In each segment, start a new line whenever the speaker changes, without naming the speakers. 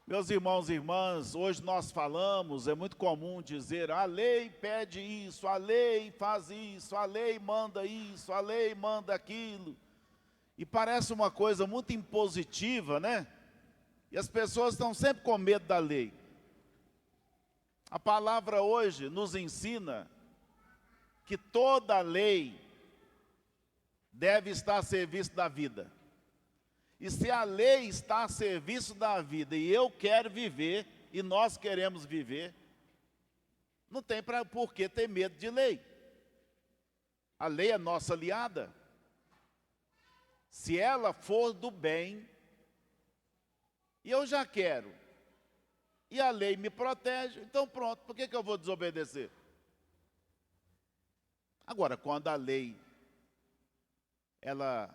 Meus irmãos e irmãs, hoje nós falamos, é muito comum dizer, a lei pede isso, a lei faz isso, a lei manda isso, a lei manda aquilo. E parece uma coisa muito impositiva, né? E as pessoas estão sempre com medo da lei. A palavra hoje nos ensina que toda lei deve estar a serviço da vida. E se a lei está a serviço da vida e eu quero viver, e nós queremos viver, não tem por que ter medo de lei. A lei é nossa aliada. Se ela for do bem, e eu já quero, e a lei me protege, então pronto, por que eu vou desobedecer? Agora, quando a lei, ela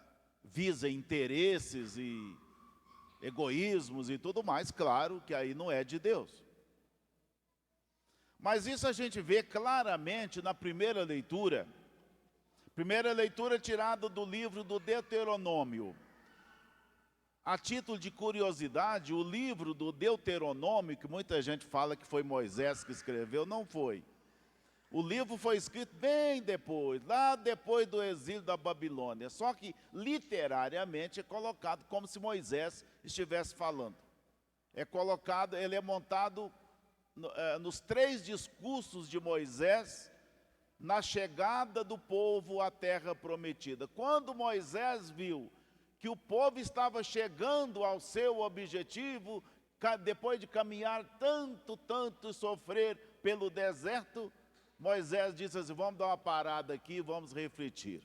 visa interesses e egoísmos e tudo mais, claro que aí não é de Deus. Mas isso a gente vê claramente na primeira leitura. Primeira leitura tirada do livro do Deuteronômio. A título de curiosidade, o livro do Deuteronômio, que muita gente fala que foi Moisés que escreveu, não foi. O livro foi escrito bem depois, lá depois do exílio da Babilônia. Só que, literariamente, é colocado como se Moisés estivesse falando. É colocado, ele é montado nos 3 discursos de Moisés, na chegada do povo à terra prometida. Quando Moisés viu que o povo estava chegando ao seu objetivo, depois de caminhar tanto sofrer pelo deserto, Moisés disse assim, vamos dar uma parada aqui, vamos refletir.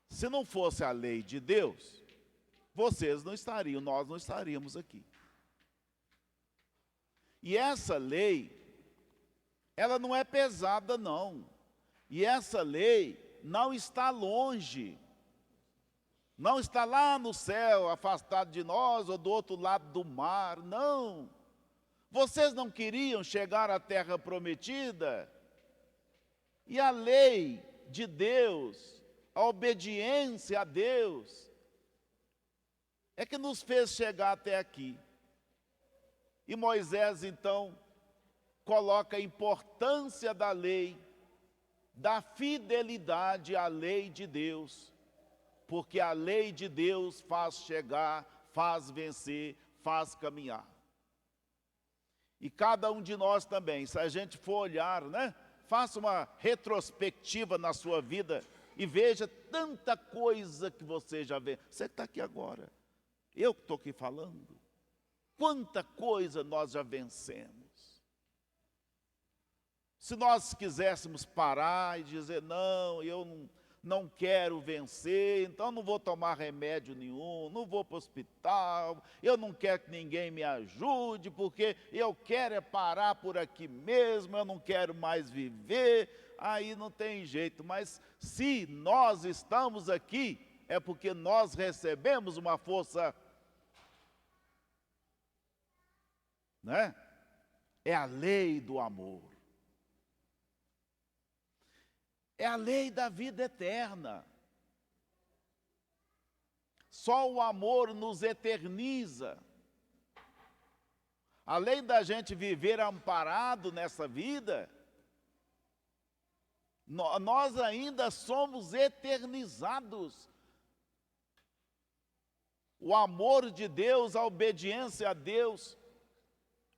Se não fosse a lei de Deus, vocês não estariam, nós não estaríamos aqui. E essa lei, ela não é pesada não. E essa lei não está longe. Não está lá no céu, afastado de nós, ou do outro lado do mar, não. Vocês não queriam chegar à terra prometida? E a lei de Deus, a obediência a Deus, é que nos fez chegar até aqui. E Moisés, então, coloca a importância da lei, da fidelidade à lei de Deus, porque a lei de Deus faz chegar, faz vencer, faz caminhar. E cada um de nós também, se a gente for olhar, né? Faça uma retrospectiva na sua vida e veja tanta coisa que você já vê. Você que está aqui agora, eu que estou aqui falando. Quanta coisa nós já vencemos. Se nós quiséssemos parar e dizer, não, eu não quero vencer, então não vou tomar remédio nenhum, não vou para o hospital, eu não quero que ninguém me ajude, porque eu quero é parar por aqui mesmo, eu não quero mais viver, aí não tem jeito. Mas se nós estamos aqui, é porque nós recebemos uma força, né? É a lei do amor. É a lei da vida eterna. Só o amor nos eterniza. Além da gente viver amparado nessa vida, nós ainda somos eternizados. O amor de Deus, a obediência a Deus,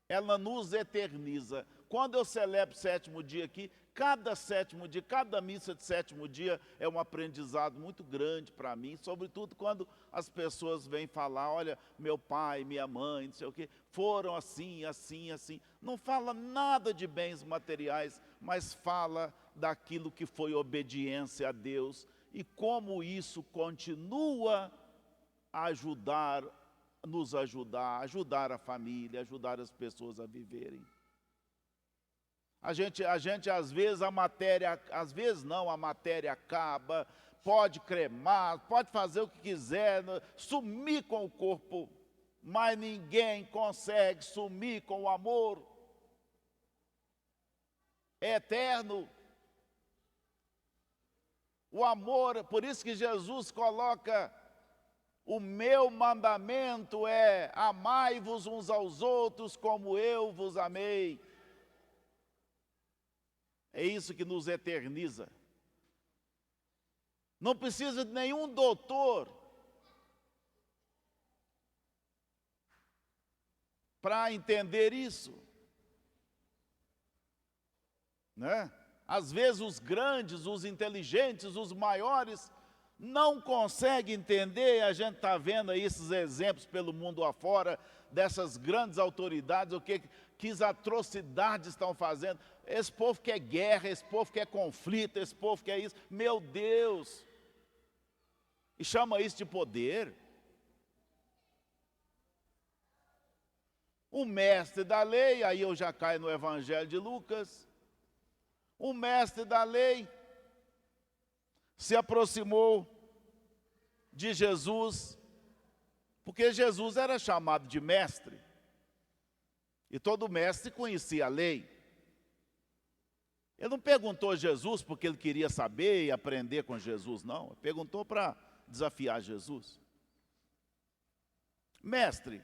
ela nos eterniza. Quando eu celebro o 7º dia aqui, cada 7º dia, cada missa de 7º dia é um aprendizado muito grande para mim, sobretudo quando as pessoas vêm falar, olha, meu pai, minha mãe, não sei o quê, foram assim, assim, assim. Não fala nada de bens materiais, mas fala daquilo que foi obediência a Deus e como isso continua a ajudar, nos ajudar, ajudar a família, ajudar as pessoas a viverem. A gente às vezes a matéria acaba, pode cremar, pode fazer o que quiser, sumir com o corpo, mas ninguém consegue sumir com o amor. É eterno. O amor, por isso que Jesus coloca O meu mandamento é: amai-vos uns aos outros como eu vos amei. É isso que nos eterniza. Não precisa de nenhum doutor para entender isso, né? Às vezes os grandes, os inteligentes, os maiores não conseguem entender. A gente está vendo aí esses exemplos pelo mundo afora, dessas grandes autoridades, que atrocidades estão fazendo. Esse povo quer guerra, esse povo quer conflito, esse povo quer isso. Meu Deus! E chama isso de poder. O mestre da lei, aí eu já caio no Evangelho de Lucas. O mestre da lei se aproximou de Jesus, porque Jesus era chamado de mestre, e todo mestre conhecia a lei. Ele não perguntou a Jesus porque ele queria saber e aprender com Jesus, não. Ele perguntou para desafiar Jesus. Mestre,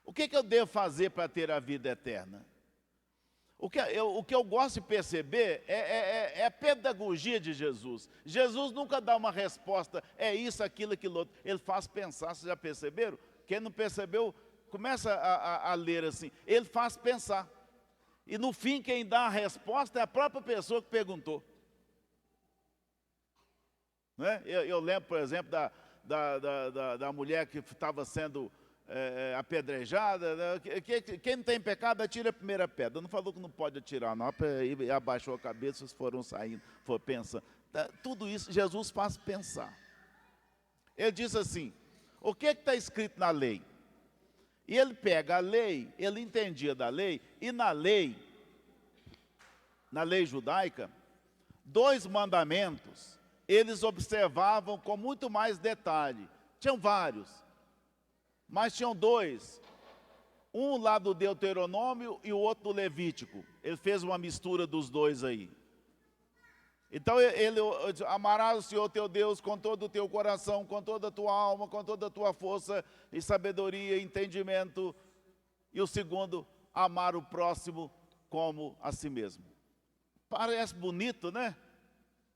o que eu devo fazer para ter a vida eterna? O que eu gosto de perceber é a pedagogia de Jesus. Jesus nunca dá uma resposta, é isso, aquilo, aquilo outro. Ele faz pensar, vocês já perceberam? Quem não percebeu, começa a ler assim. Ele faz pensar. E no fim, quem dá a resposta é a própria pessoa que perguntou. Né? Eu lembro, por exemplo, da mulher que estava sendo apedrejada, né? Quem não tem pecado, atira a primeira pedra. Não falou que não pode atirar, não. E abaixou a cabeça, eles foram saindo, foram pensando. Tudo isso Jesus faz pensar. Ele diz assim: o que está escrito na lei? E ele pega a lei, ele entendia da lei, e na lei judaica, 2 mandamentos, eles observavam com muito mais detalhe. Tinham vários, mas tinham 2. Um lá do Deuteronômio e o outro do Levítico. Ele fez uma mistura dos 2 aí. Então ele amarás o Senhor teu Deus com todo o teu coração, com toda a tua alma, com toda a tua força e sabedoria e entendimento. E o segundo, amar o próximo como a si mesmo. Parece bonito, né?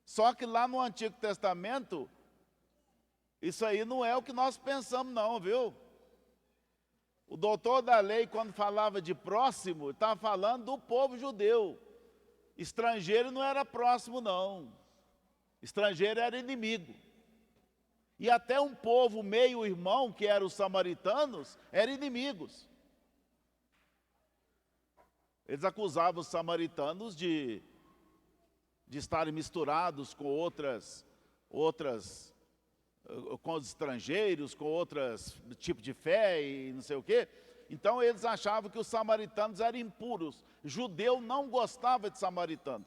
Só que lá no Antigo Testamento, isso aí não é o que nós pensamos não, viu? O doutor da lei, quando falava de próximo, estava falando do povo judeu. Estrangeiro não era próximo, não. Estrangeiro era inimigo. E até um povo meio irmão, que eram os samaritanos, eram inimigos. Eles acusavam os samaritanos de estarem misturados com com os estrangeiros, com outros tipos de fé e não sei o quê. Então eles achavam que os samaritanos eram impuros. Judeu não gostava de samaritano.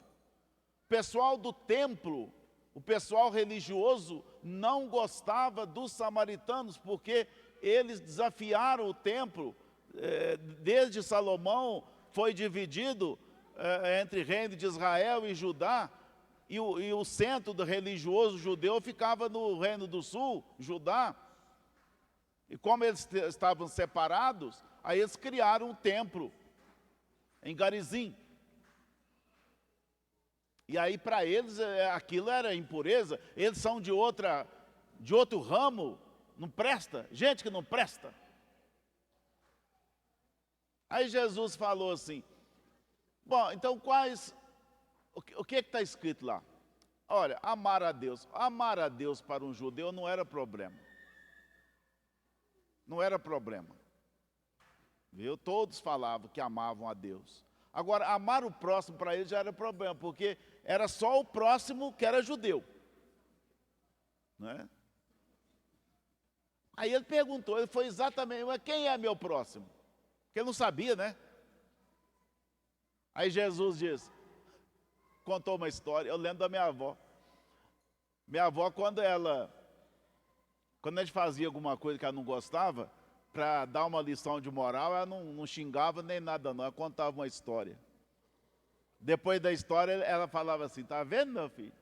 O pessoal do templo, o pessoal religioso, não gostava dos samaritanos, porque eles desafiaram o templo. Desde Salomão foi dividido entre reino de Israel e Judá, e o centro do religioso judeu ficava no Reino do Sul, Judá. E como eles estavam separados, aí eles criaram um templo em Garizim. E aí para eles aquilo era impureza. Eles são de outro ramo, não presta, gente que não presta. Aí Jesus falou assim: bom, então o que está escrito lá? Olha, amar a Deus. Amar a Deus para um judeu não era problema. Não era problema. Viu? Todos falavam que amavam a Deus. Agora, amar o próximo para eles já era problema, porque era só o próximo que era judeu. Né? Aí ele perguntou, ele foi exatamente: mas quem é meu próximo? Porque ele não sabia, né? Aí Jesus contou uma história. Eu lembro da minha avó. Minha avó, quando a gente fazia alguma coisa que ela não gostava, para dar uma lição de moral, ela não xingava nem nada não, ela contava uma história. Depois da história, ela falava assim: tá vendo, meu filho?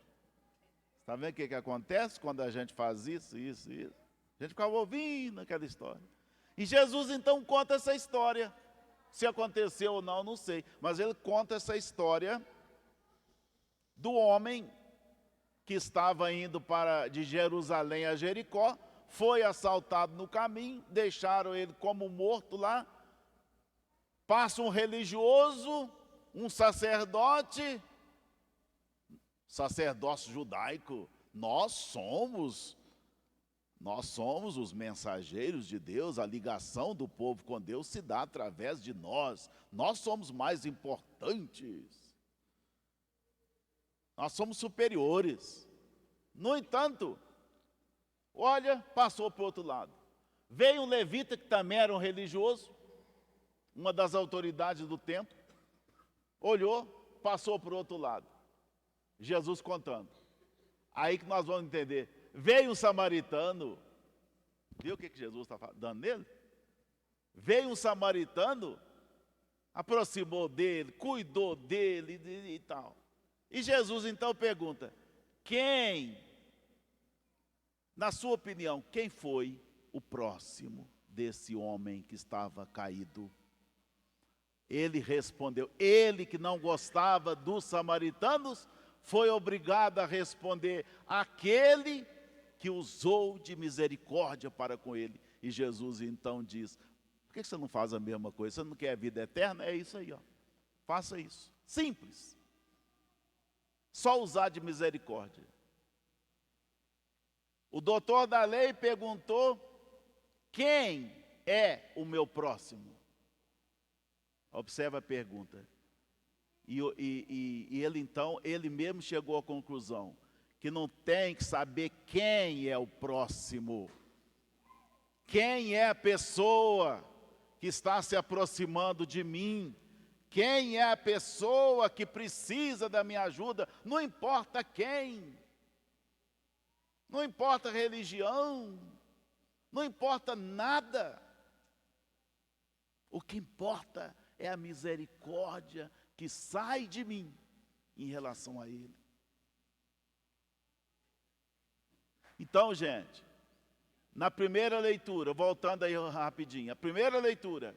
Está vendo o que acontece quando a gente faz isso, isso, isso? A gente ficava ouvindo aquela história. E Jesus então conta essa história. Se aconteceu ou não, não sei. Mas ele conta essa história do homem que estava indo de Jerusalém a Jericó, foi assaltado no caminho, deixaram ele como morto lá. Passa um religioso, um sacerdote, sacerdócio judaico. Nós somos os mensageiros de Deus, a ligação do povo com Deus se dá através de nós. Nós somos mais importantes. Nós somos superiores. No entanto, olha, passou para o outro lado. Veio um levita que também era um religioso, uma das autoridades do templo, olhou, passou para o outro lado. Jesus contando. Aí que nós vamos entender. Veio um samaritano, viu o que Jesus está dando nele? Veio um samaritano, aproximou dele, cuidou dele e tal. E Jesus então pergunta, na sua opinião, quem foi o próximo desse homem que estava caído? Ele respondeu, ele que não gostava dos samaritanos, foi obrigado a responder, aquele que usou de misericórdia para com ele. E Jesus então diz, por que você não faz a mesma coisa? Você não quer a vida eterna? É isso aí, ó. Faça isso. Simples. Só usar de misericórdia. O doutor da lei perguntou, quem é o meu próximo? Observa a pergunta. E ele então, ele mesmo chegou à conclusão, que não tem que saber quem é o próximo. Quem é a pessoa que está se aproximando de mim? Quem é a pessoa que precisa da minha ajuda? Não importa quem. Não importa a religião. Não importa nada. O que importa é a misericórdia que sai de mim em relação a ele. Então, gente, na primeira leitura, voltando aí rapidinho, a primeira leitura,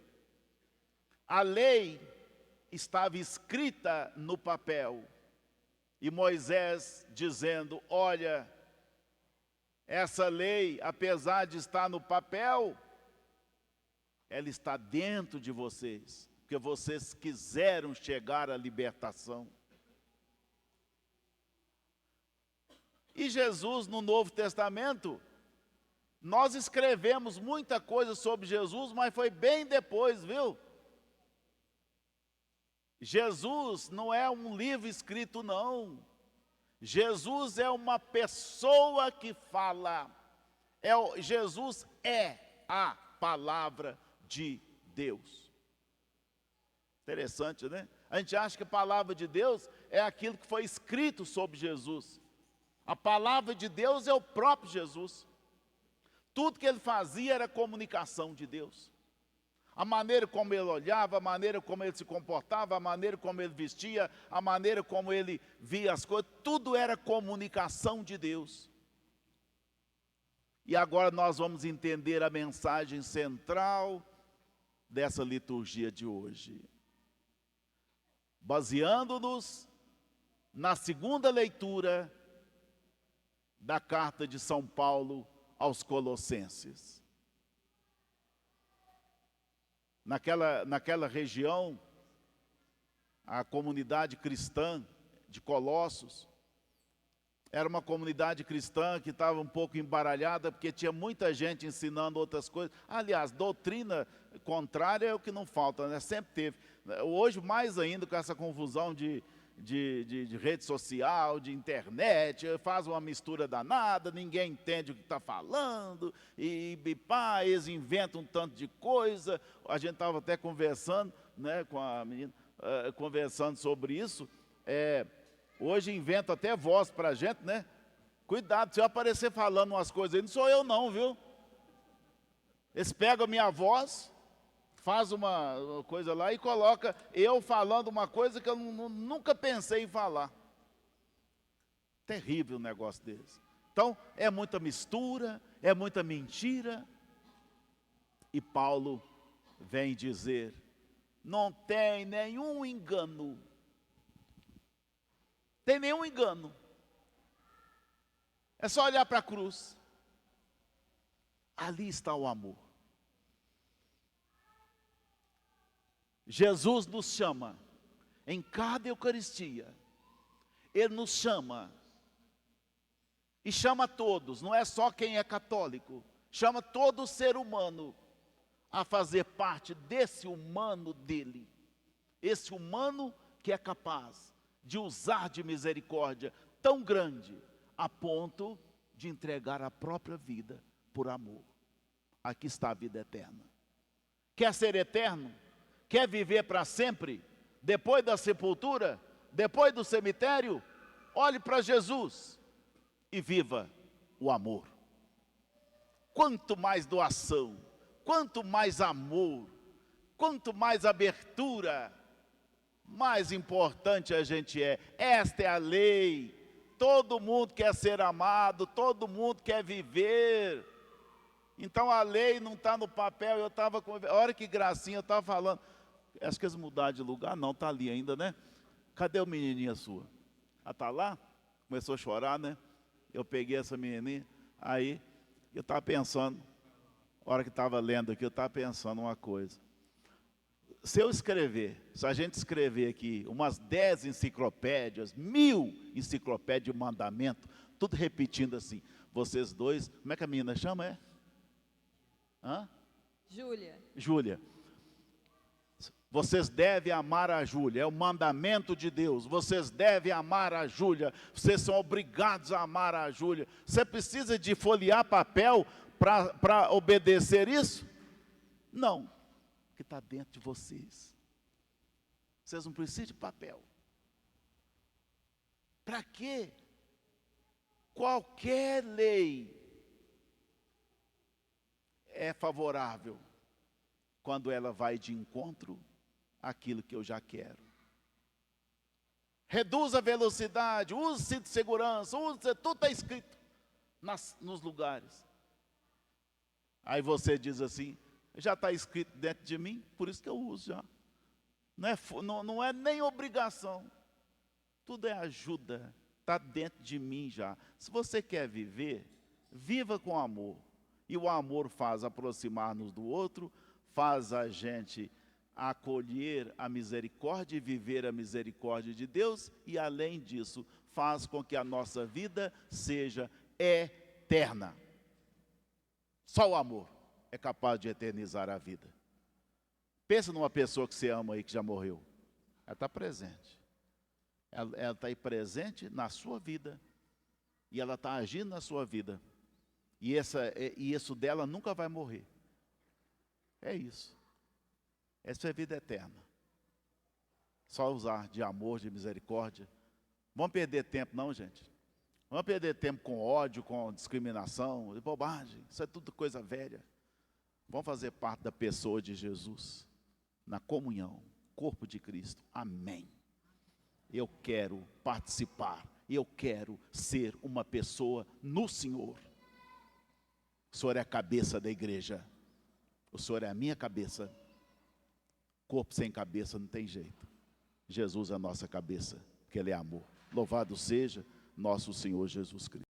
a lei estava escrita no papel, e Moisés dizendo, olha, essa lei, apesar de estar no papel, ela está dentro de vocês, porque vocês quiseram chegar à libertação. E Jesus, no Novo Testamento, nós escrevemos muita coisa sobre Jesus, mas foi bem depois, viu? Jesus não é um livro escrito, não. Jesus é uma pessoa que fala. Jesus é a palavra de Deus. Interessante, né? A gente acha que a palavra de Deus é aquilo que foi escrito sobre Jesus. A palavra de Deus é o próprio Jesus. Tudo que ele fazia era comunicação de Deus. A maneira como ele olhava, a maneira como ele se comportava, a maneira como ele vestia, a maneira como ele via as coisas, tudo era comunicação de Deus. E agora nós vamos entender a mensagem central dessa liturgia de hoje. Baseando-nos na segunda leitura da carta de São Paulo aos Colossenses. Naquela região, a comunidade cristã de Colossos, era uma comunidade cristã que estava um pouco embaralhada, porque tinha muita gente ensinando outras coisas. Aliás, doutrina contrária é o que não falta, né? Sempre teve. Hoje, mais ainda, com essa confusão de rede social, de internet, faz uma mistura danada, ninguém entende o que está falando, e pá, eles inventam um tanto de coisa. A gente estava até conversando, né, com a menina, conversando sobre isso. Hoje inventa até voz para a gente, né? Cuidado, se eu aparecer falando umas coisas aí, não sou eu não, viu? Eles pegam a minha voz, faz uma coisa lá e coloca eu falando uma coisa que eu nunca pensei em falar. Terrível um negócio desse. Então, é muita mistura, é muita mentira. E Paulo vem dizer, não tem nenhum engano. Tem nenhum engano. É só olhar para a cruz. Ali está o amor. Jesus nos chama, em cada Eucaristia, Ele nos chama, e chama todos, não é só quem é católico, chama todo ser humano a fazer parte desse humano dele, esse humano que é capaz de usar de misericórdia tão grande, a ponto de entregar a própria vida por amor. Aqui está a vida eterna. Quer ser eterno? Quer viver para sempre? Depois da sepultura? Depois do cemitério? Olhe para Jesus e viva o amor. Quanto mais doação, quanto mais amor, quanto mais abertura, mais importante a gente é. Esta é a lei. Todo mundo quer ser amado, todo mundo quer viver. Então a lei não está no papel. Eu estava com... Olha que gracinha, eu estava falando. Acho que eles mudaram de lugar, não, está ali ainda, né? Cadê a menininha sua? Ela está lá? Começou a chorar, né? Eu peguei essa menininha, aí eu estava pensando, a hora que estava lendo aqui, eu estava pensando uma coisa. Se eu escrever, se a gente escrever aqui umas 10 enciclopédias, 1000 enciclopédias de mandamento, tudo repetindo assim, vocês dois, como é que a menina chama, Hã?
Júlia.
Júlia. Vocês devem amar a Júlia, é o mandamento de Deus. Vocês devem amar a Júlia, vocês são obrigados a amar a Júlia. Você precisa de folhear papel para obedecer isso? Não, que está dentro de vocês. Vocês não precisam de papel. Para quê? Qualquer lei é favorável quando ela vai de encontro àquilo que eu já quero. Reduza a velocidade, use cinto de segurança, tudo está escrito nos lugares. Aí você diz assim, já está escrito dentro de mim, por isso que eu uso já. Não é nem obrigação, tudo é ajuda, está dentro de mim já. Se você quer viver, viva com amor. E o amor faz aproximar-nos do outro, faz a gente acolher a misericórdia e viver a misericórdia de Deus, e além disso, faz com que a nossa vida seja eterna. Só o amor é capaz de eternizar a vida. Pensa numa pessoa que você ama aí, que já morreu. Ela está presente. Ela está aí presente na sua vida, e ela está agindo na sua vida. E isso dela nunca vai morrer. É isso. Essa é a vida eterna. Só usar de amor, de misericórdia. Vamos perder tempo não, gente? Vamos perder tempo com ódio, com discriminação, de bobagem. Isso é tudo coisa velha. Vamos fazer parte da pessoa de Jesus, na comunhão, corpo de Cristo. Amém. Eu quero participar, eu quero ser uma pessoa no Senhor. O Senhor é a cabeça da igreja. O Senhor é a minha cabeça. Corpo sem cabeça não tem jeito. Jesus é a nossa cabeça, porque Ele é amor. Louvado seja nosso Senhor Jesus Cristo.